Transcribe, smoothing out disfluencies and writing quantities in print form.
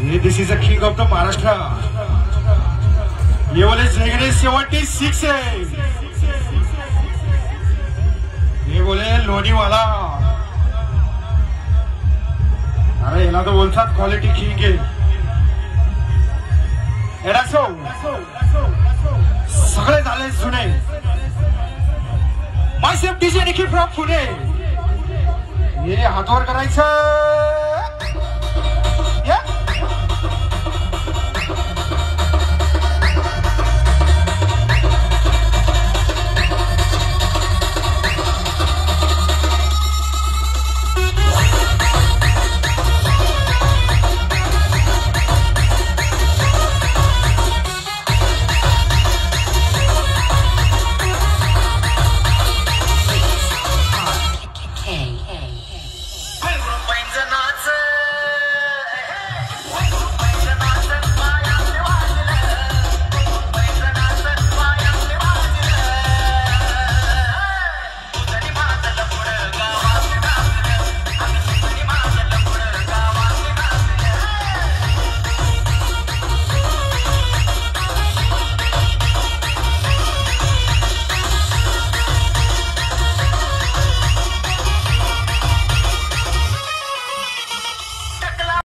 This is a king of the Maharashtra. ये बोले झेगड़े 76 है. ये बोले लोणी वाला. अरे याला तो बोलतात क्वालिटी किंग आहे. एडासो सगळे झाले जुने. Myself DJ Nikki from Pune. ये हातवर करायचं.